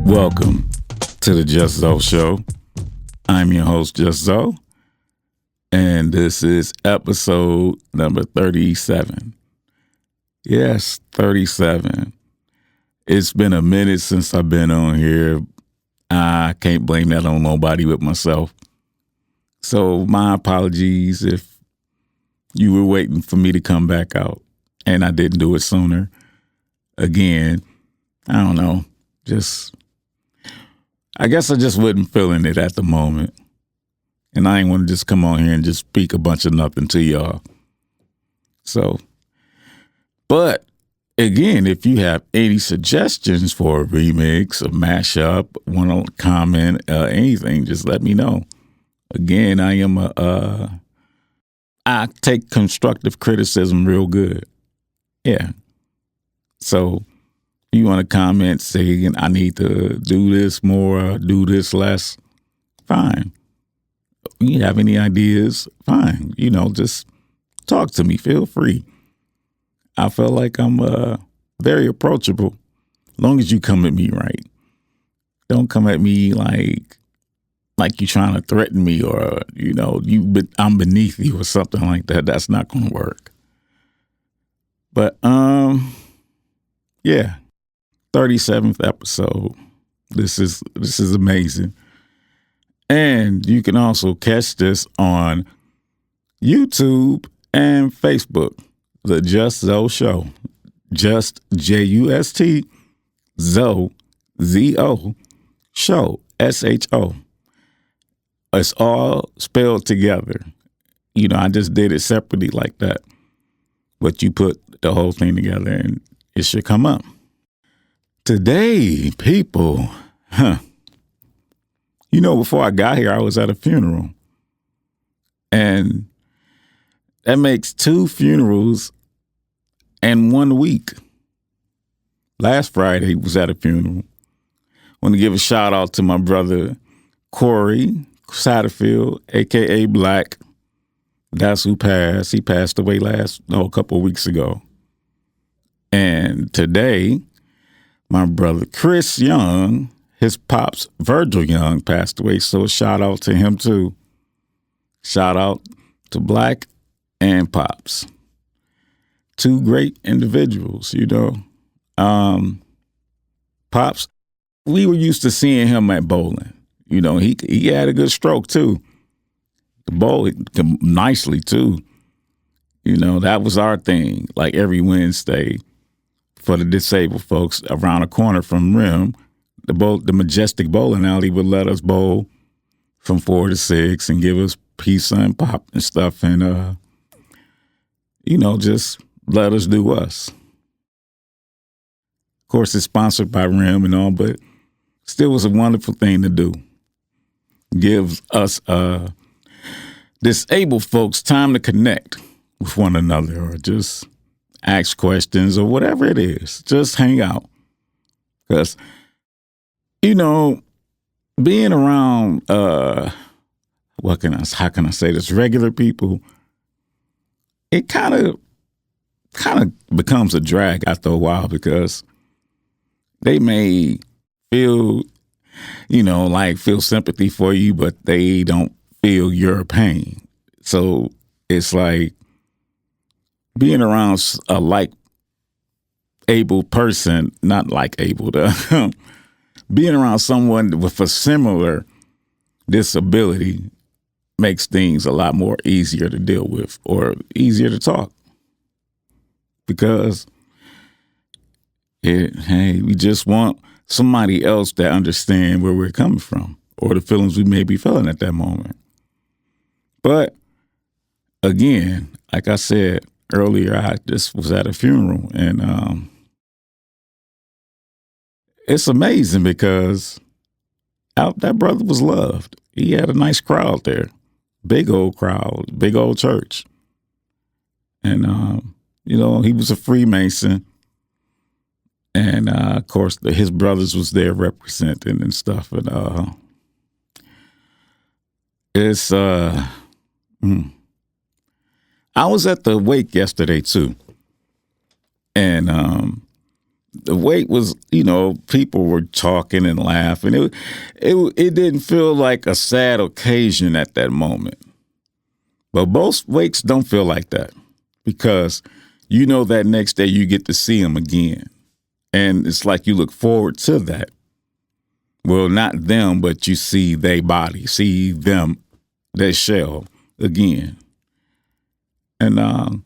Welcome to the JustZoSho. I'm your host, JustZo, and this is episode number 37. Yes, 37. It's been a minute since I've been on here. I can't blame that on nobody but myself. So my apologies if you were waiting for me to come back out and I didn't do it sooner. Again, I don't know, I guess I just wasn't feeling it at the moment. And I ain't want to just come on here and just speak a bunch of nothing to y'all. So, but again, if you have any suggestions for a remix, a mashup, want to comment, anything, just let me know. Again, I take constructive criticism real good. Yeah. So, you want to comment saying I need to do this more, do this less, fine. You have any ideas, fine. Just talk to me. Feel free. I feel like I'm very approachable, as long as you come at me right. Don't come at me like you're trying to threaten me or, I'm beneath you or something like that. That's not going to work. But, yeah. 37th episode. This is amazing. And you can also catch this on YouTube and Facebook. The JustZoSho. Just JUST Zo ZO Show SHO. It's all spelled together. I just did it separately like that. But you put the whole thing together and it should come up. Today, people, before I got here, I was at a funeral. And that makes 2 funerals in 1 week. Last Friday was at a funeral. Want to give a shout out to my brother, Corey Satterfield, a.k.a. Black. That's who passed. He passed away a couple of weeks ago. And today, my brother Chris Young, his pops Virgil Young passed away. So shout out to him too. Shout out to Black and Pops. 2 great individuals, Pops, we were used to seeing him at bowling. He had a good stroke too. The bowl nicely too. That was our thing. Like every Wednesday, for the disabled folks around the corner from Rim, the Majestic Bowling Alley would let us bowl from 4 to 6 and give us pizza and pop and stuff and, just let us do us. Of course, it's sponsored by Rim and all, but still was a wonderful thing to do. Gives us disabled folks time to connect with one another or just ask questions or whatever it is. Just hang out. Because, being around, how can I say this, regular people, it kind of becomes a drag after a while because they may feel, feel sympathy for you, but they don't feel your pain. So it's like, being around a able person, not able to, being around someone with a similar disability makes things a lot more easier to deal with or easier to talk. Because we just want somebody else that understands where we're coming from or the feelings we may be feeling at that moment. But again, like I said, earlier, I just was at a funeral, and it's amazing because that brother was loved. He had a nice crowd there, big old crowd, big old church. And, he was a Freemason. And, of course, his brothers was there representing and stuff. And it's I was at the wake yesterday too, and the weight was, people were talking and laughing. It didn't feel like a sad occasion at that moment. But most wakes don't feel like that because that next day you get to see them again. And it's like you look forward to that. Well, not them, but you see their body, see them, their shell again. And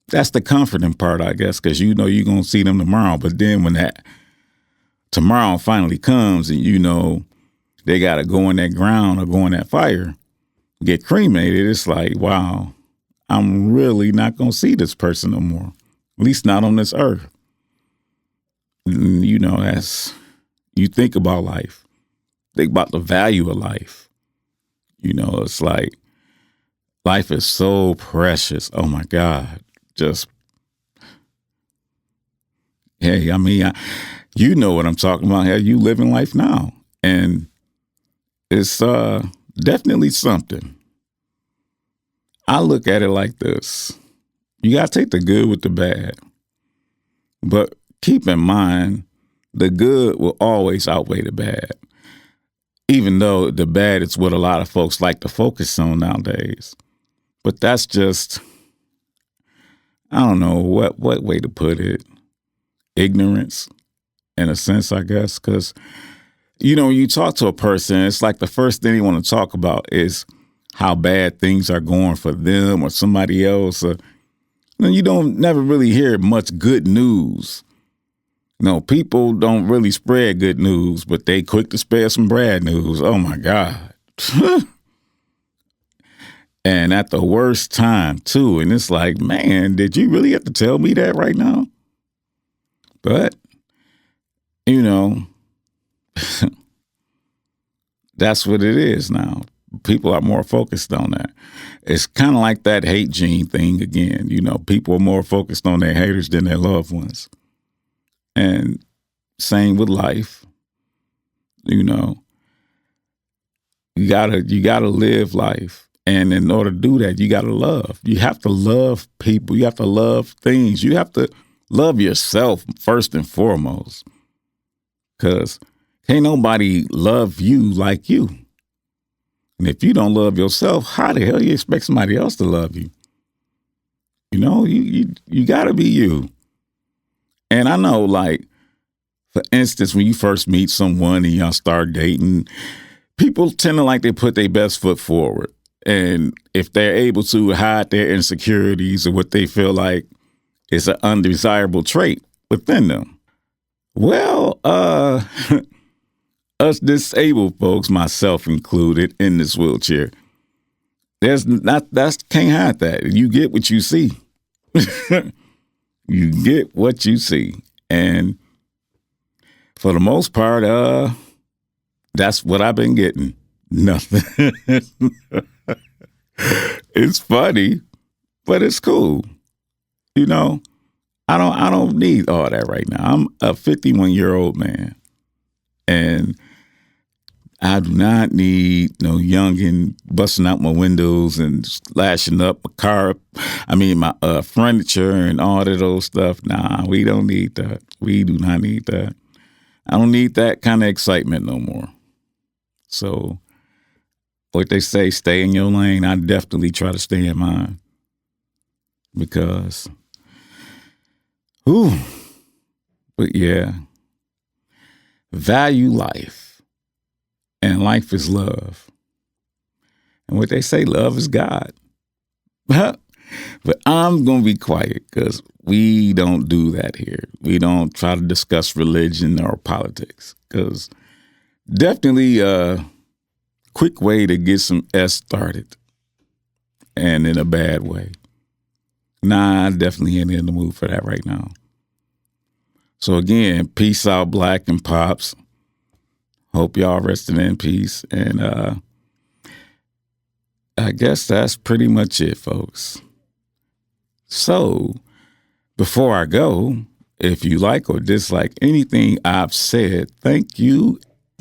that's the comforting part, I guess, because you're going to see them tomorrow. But then when that tomorrow finally comes and they got to go in that ground or go in that fire, get cremated, it's like, wow, I'm really not going to see this person no more, at least not on this earth. As you think about life, think about the value of life. It's like life is so precious. Oh, my God. Hey, I mean, you know what I'm talking about. How you living life now. And it's definitely something. I look at it like this. You got to take the good with the bad. But keep in mind, the good will always outweigh the bad. Even though the bad is what a lot of folks like to focus on nowadays. But that's just, I don't know what way to put it. Ignorance, in a sense, I guess. Because, when you talk to a person, it's like the first thing they want to talk about is how bad things are going for them or somebody else. You don't never really hear much good news. People don't really spread good news, but they quick to spread some bad news. Oh, my God. And at the worst time, too. And it's like, man, did you really have to tell me that right now? But, that's what it is now. People are more focused on that. It's kind of like that hate gene thing again. People are more focused on their haters than their loved ones. And same with life. You gotta live life. And in order to do that, you gotta love. You have to love people. You have to love things. You have to love yourself first and foremost. Because can't nobody love you like you. And if you don't love yourself, how the hell you expect somebody else to love you? You gotta be you. And I know, like, for instance, when you first meet someone and y'all start dating, people tend to like they put their best foot forward. And if they're able to hide their insecurities or what they feel like is an undesirable trait within them. Well, us disabled folks, myself included, in this wheelchair, can't hide that. You get what you see. You get what you see. And for the most part, that's what I've been getting. Nothing. It's funny, but it's cool. I don't need all that right now. I'm a 51-year-old man. And I do not need no youngin' busting out my windows and slashing up my furniture and all of those stuff. Nah, we don't need that. We do not need that. I don't need that kind of excitement no more. So, what they say, stay in your lane. I definitely try to stay in mine. Because, but yeah, value life. And life is love. And what they say, love is God. But I'm going to be quiet because we don't do that here. We don't try to discuss religion or politics because definitely a quick way to get some S started and in a bad way. Nah, I definitely ain't in the mood for that right now. So again, peace out, Black and Pops. Hope y'all resting in peace. And I guess that's pretty much it, folks. So before I go, if you like or dislike anything I've said, thank you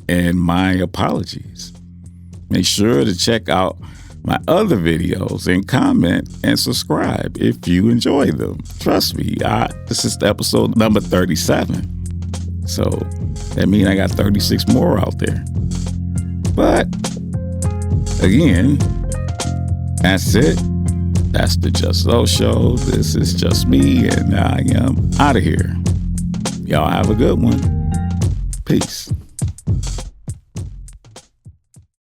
and my apologies. Make sure to check out my other videos and comment and subscribe if you enjoy them. Trust me, this is episode number 37. So that means I got 36 more out there. But again, that's it. That's the JustZoSho. This is just me, and I am out of here. Y'all have a good one. Peace.